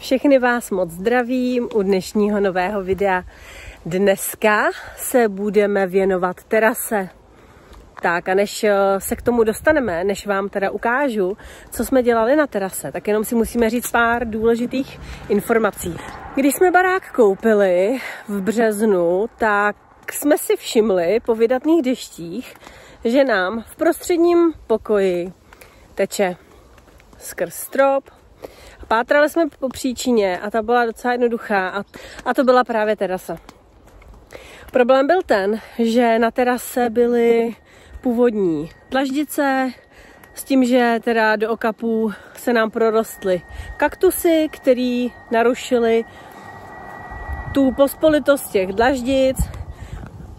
Všechny vás moc zdravím u dnešního nového videa. Dneska se budeme věnovat terase. Tak a než se k tomu dostaneme, než vám teda ukážu, co jsme dělali na terase, tak jenom si musíme říct pár důležitých informací. Když jsme barák koupili v březnu, tak jsme si všimli po vydatných deštích, že nám v prostředním pokoji teče skrz strop. Pátrali jsme po příčině a ta byla docela jednoduchá a to byla právě terasa. Problém byl ten, že na terase byly původní dlaždice s tím, že teda do okapů se nám prorostly kaktusy, které narušily tu pospolitost těch dlaždic,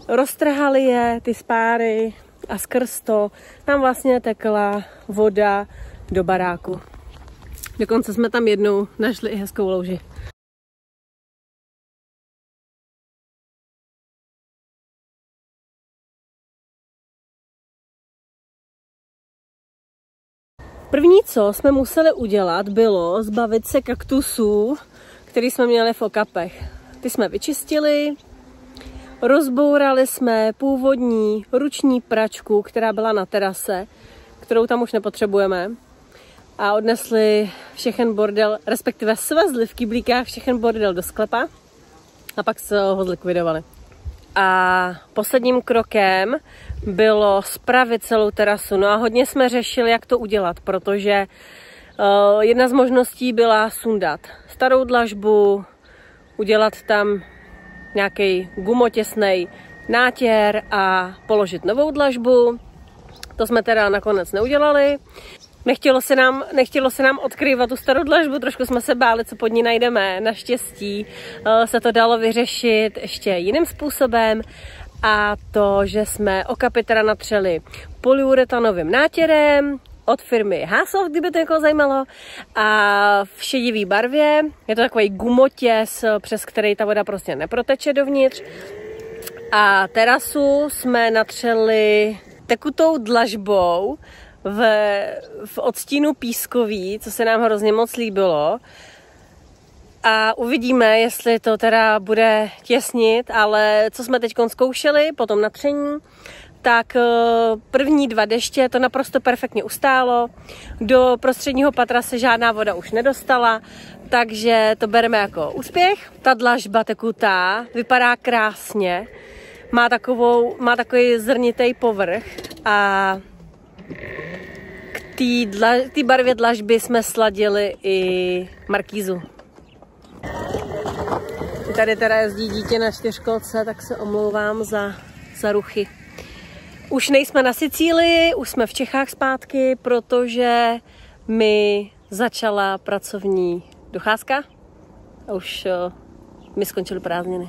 roztrhaly je, ty spáry, a skrz to nám vlastně tekla voda do baráku. Dokonce jsme tam jednou našli i hezkou louži. První, co jsme museli udělat, bylo zbavit se kaktusů, které jsme měli v okapech. Ty jsme vyčistili, rozbourali jsme původní ruční pračku, která byla na terase, kterou tam už nepotřebujeme. A odnesli všechen bordel, respektive svezli v kyblíkách všechen bordel do sklepa a pak se ho zlikvidovali. A posledním krokem bylo spravit celou terasu. No a hodně jsme řešili, jak to udělat, protože jedna z možností byla sundat starou dlažbu, udělat tam nějaký gumotěsnej nátěr a položit novou dlažbu. To jsme teda nakonec neudělali. Nechtělo se nám odkrývat tu starou dlažbu, trošku jsme se báli, co pod ní najdeme. Naštěstí se to dalo vyřešit ještě jiným způsobem, a to, že jsme okapy teda natřeli polyuretanovým nátěrem od firmy Hasoft, kdyby to někoho zajímalo, a v šedivý barvě. Je to takový gumotěs, přes který ta voda prostě neproteče dovnitř. A terasu jsme natřeli tekutou dlažbou v odstínu pískový, co se nám hrozně moc líbilo. A uvidíme, jestli to teda bude těsnit, ale co jsme teď zkoušeli po tom natření, tak první 2 deště to naprosto perfektně ustálo. Do prostředního patra se žádná voda už nedostala, takže to bereme jako úspěch. Ta dlažba tekutá vypadá krásně, má takový zrnitý povrch a k té barvě dlažby jsme sladili i markízu. Tady teda jezdí dítě na 4kolce, tak se omlouvám za ruchy. Už nejsme na Sicílii, už jsme v Čechách zpátky, protože mi začala pracovní docházka a už mi skončily prázdniny.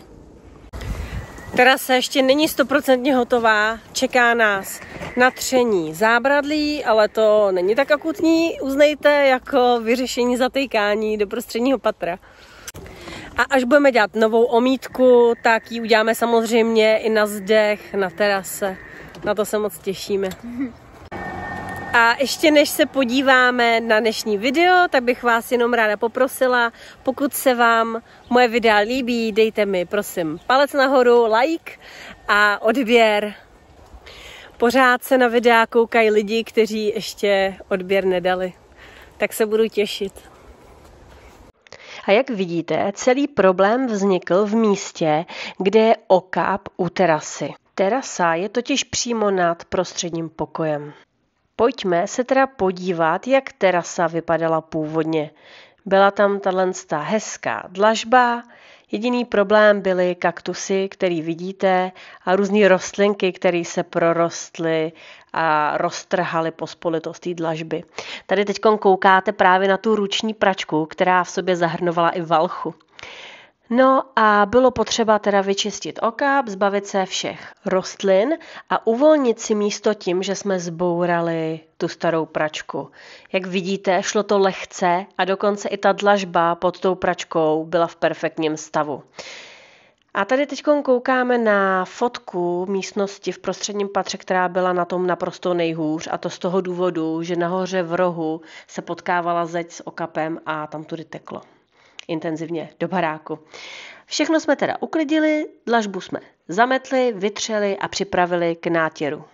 Terasa ještě není 100% hotová, čeká nás natření zábradlí, ale to není tak akutní, uznejte, jako vyřešení zatýkání do prostředního patra. A až budeme dělat novou omítku, tak ji uděláme samozřejmě i na zdech, na terase. Na to se moc těšíme. A ještě než se podíváme na dnešní video, tak bych vás jenom ráda poprosila, pokud se vám moje videa líbí, dejte mi prosím palec nahoru, like a odběr. Pořád se na videa koukají lidi, kteří ještě odběr nedali. Tak se budu těšit. A jak vidíte, celý problém vznikl v místě, kde je okap u terasy. Terasa je totiž přímo nad prostředním pokojem. Pojďme se teda podívat, jak terasa vypadala původně. Byla tam tato hezká dlažba, jediný problém byly kaktusy, který vidíte, a různé rostlinky, které se prorostly a roztrhaly pospolitost té dlažby. Tady teď koukáte právě na tu ruční pračku, která v sobě zahrnovala i valchu. No a bylo potřeba teda vyčistit okap, zbavit se všech rostlin a uvolnit si místo tím, že jsme zbourali tu starou pračku. Jak vidíte, šlo to lehce a dokonce i ta dlažba pod tou pračkou byla v perfektním stavu. A tady teď koukáme na fotku místnosti v prostředním patře, která byla na tom naprosto nejhůř, a to z toho důvodu, že nahoře v rohu se potkávala zeď s okapem a tam tudy teklo. intenzivně do baráku. Všechno jsme teda uklidili, dlažbu jsme zametli, vytřeli a připravili k nátěru.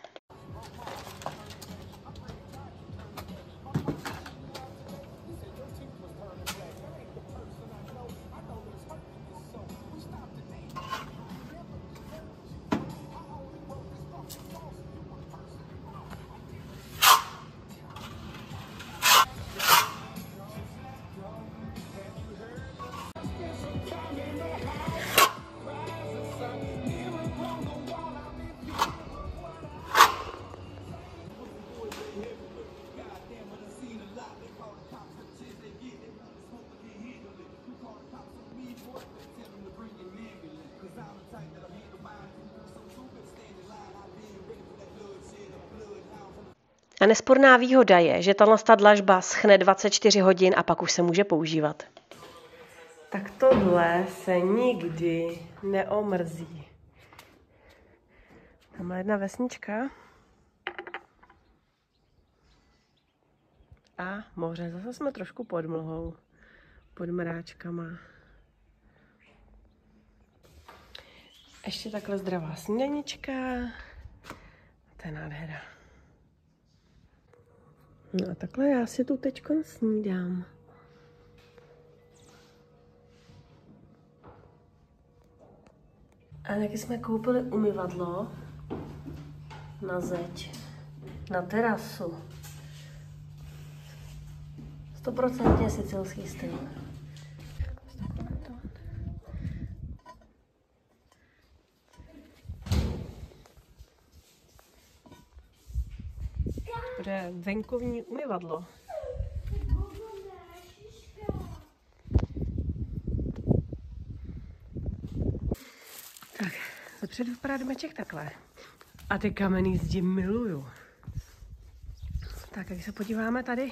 A nesporná výhoda je, že tato dlažba schne 24 hodin a pak už se může používat. Tak tohle se nikdy neomrzí. Tamhle jedna vesnička. A moře. Zase jsme trošku pod mlhou. Pod mráčkama. Ještě takhle zdravá snídanička. To je nádhera. No a takhle já si tu teďko snídám. A taky jsme koupili umyvadlo na zeď, na terasu. 100% sicilský styl. Bude venkovní umyvadlo. Tak, zepředu vypadá domeček takhle. A ty kamenný zdi miluju. Tak, když se podíváme tady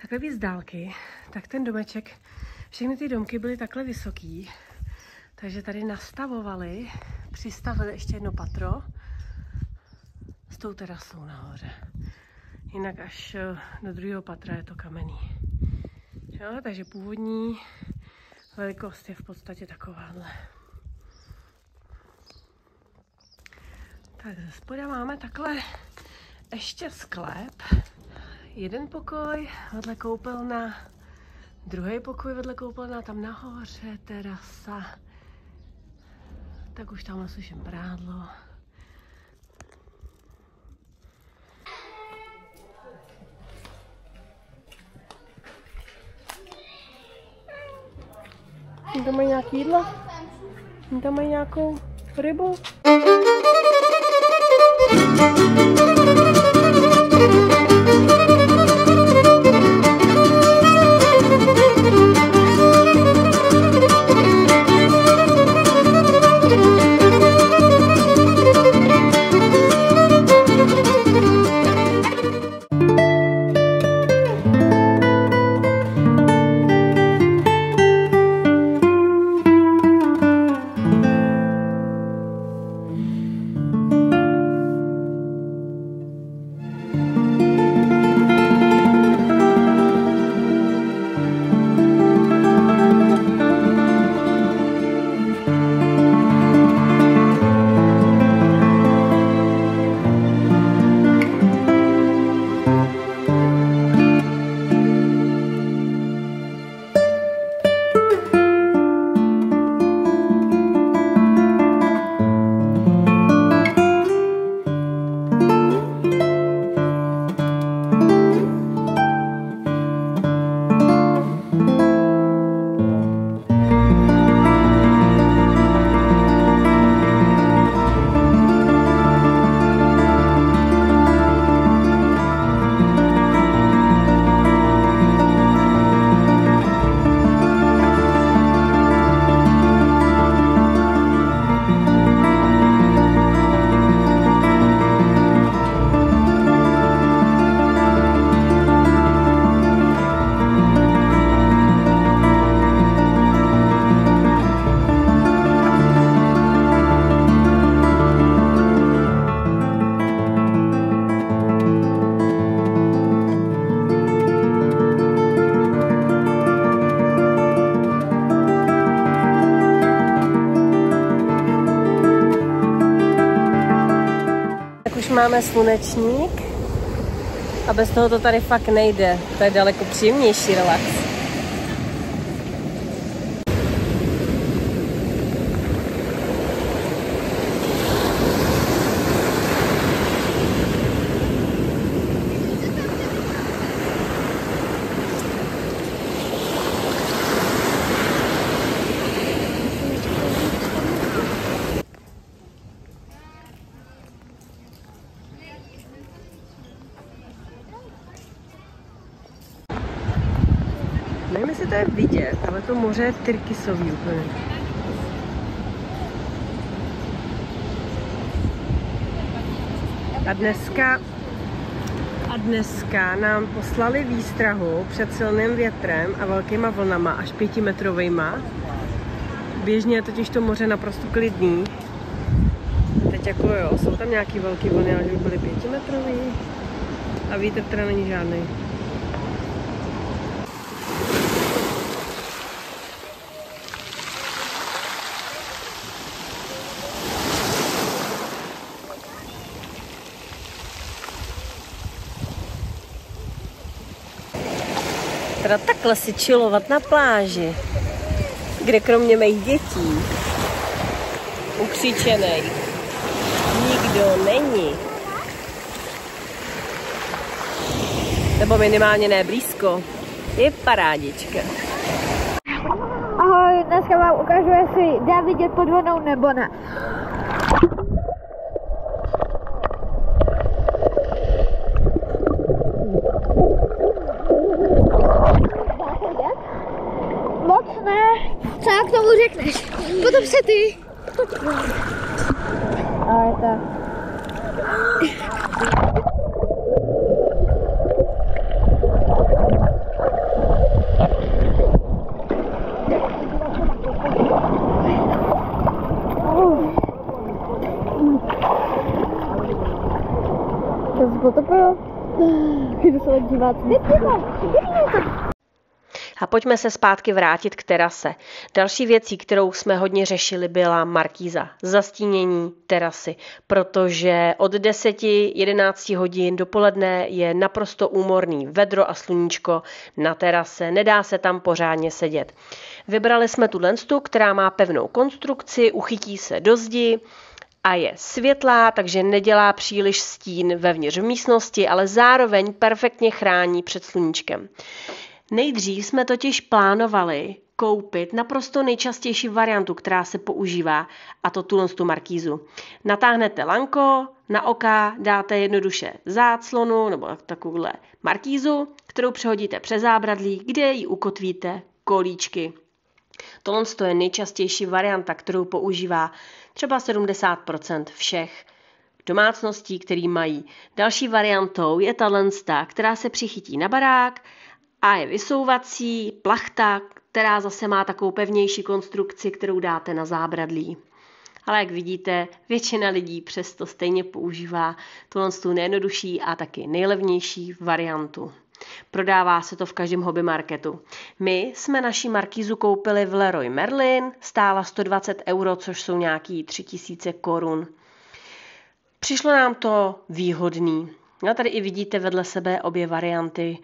takhle víc z dálky, tak ten domeček, všechny ty domky byly takhle vysoký. Takže tady nastavovali, přistavili ještě jedno patro s tou terasou nahoře. Jinak až do druhého patra je to kamenný. Jo, takže původní velikost je v podstatě takováhle. Tak ze spoda máme takhle ještě sklep. Jeden pokoj, vedle koupelna, druhý pokoj vedle koupelna, tam nahoře terasa. Tak už tamhle suším prádlo. Tam mají nějaký jídlo? Tam mají nějakou rybu? už máme slunečník a bez toho to tady fakt nejde. To je daleko příjemnější relax. Nevím, jestli to je vidět, ale to moře je tyrkysový úplně. A dneska nám poslali výstrahu před silným větrem a velkýma vlnama, až 5metrovejma. Běžně je totiž to moře naprosto klidný. Teď jako jo, jsou tam nějaký velký vlny, ale že by byly 5metrový. A vítr teda není žádný. Teda takhle si chillovat na pláži, kde kromě mých dětí ukřičenej nikdo není. Nebo minimálně ne blízko. Je parádička. Ahoj, dneska vám ukážu, jestli dá vidět pod vodou nebo ne. Moc ne. Co jak tomu řekneš? Potom se ty. Ale tak. To se potopilo? Jdu se dívat. A pojďme se zpátky vrátit k terase. Další věcí, kterou jsme hodně řešili, byla markíza, zastínění terasy, protože od 10-11 hodin dopoledne je naprosto úmorný vedro a sluníčko na terase, nedá se tam pořádně sedět. Vybrali jsme tu lenstu, která má pevnou konstrukci, uchytí se do zdi a je světlá, takže nedělá příliš stín vevnitř v místnosti, ale zároveň perfektně chrání před sluníčkem. Nejdřív jsme totiž plánovali koupit naprosto nejčastější variantu, která se používá, a to tu markízu. Natáhnete lanko, na oka dáte jednoduše záclonu nebo takovouhle markízu, kterou přehodíte přes zábradlí, kde ji ukotvíte kolíčky. Tohle je nejčastější varianta, kterou používá třeba 70% všech domácností, který mají. Další variantou je ta lensta, která se přichytí na barák a je vysouvací, plachta, která zase má takovou pevnější konstrukci, kterou dáte na zábradlí. Ale jak vidíte, většina lidí přesto stejně používá tu nejjednodušší a taky nejlevnější variantu. Prodává se to v každém hobby marketu. My jsme naši markízu koupili v Leroy Merlin, stála 120 €, což jsou nějaký 3000 korun. Přišlo nám to výhodný. No, tady i vidíte vedle sebe obě varianty.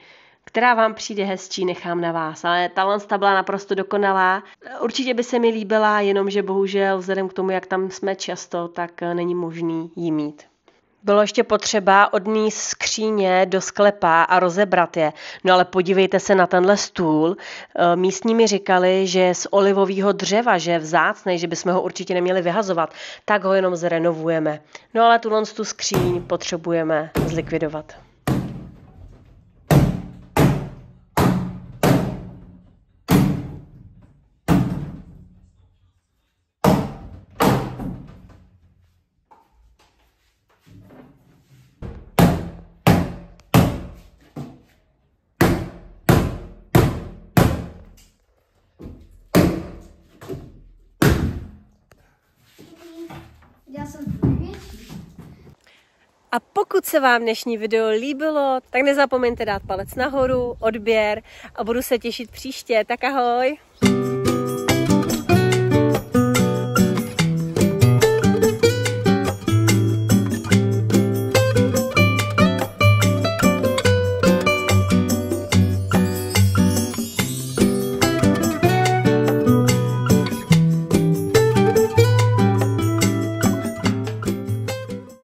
Která vám přijde hezčí, nechám na vás. Ale ta lensta byla naprosto dokonalá. Určitě by se mi líbila, jenomže bohužel vzhledem k tomu, jak tam jsme často, tak není možný ji mít. Bylo ještě potřeba odníst skříně do sklepa a rozebrat je. No ale podívejte se na tenhle stůl. Místní mi říkali, že je z olivového dřeva, že je vzácnej, že bychom ho určitě neměli vyhazovat. Tak ho jenom zrenovujeme. No ale tu skříň potřebujeme zlikvidovat. A pokud se vám dnešní video líbilo, tak nezapomeňte dát palec nahoru, odběr a budu se těšit příště. Tak ahoj!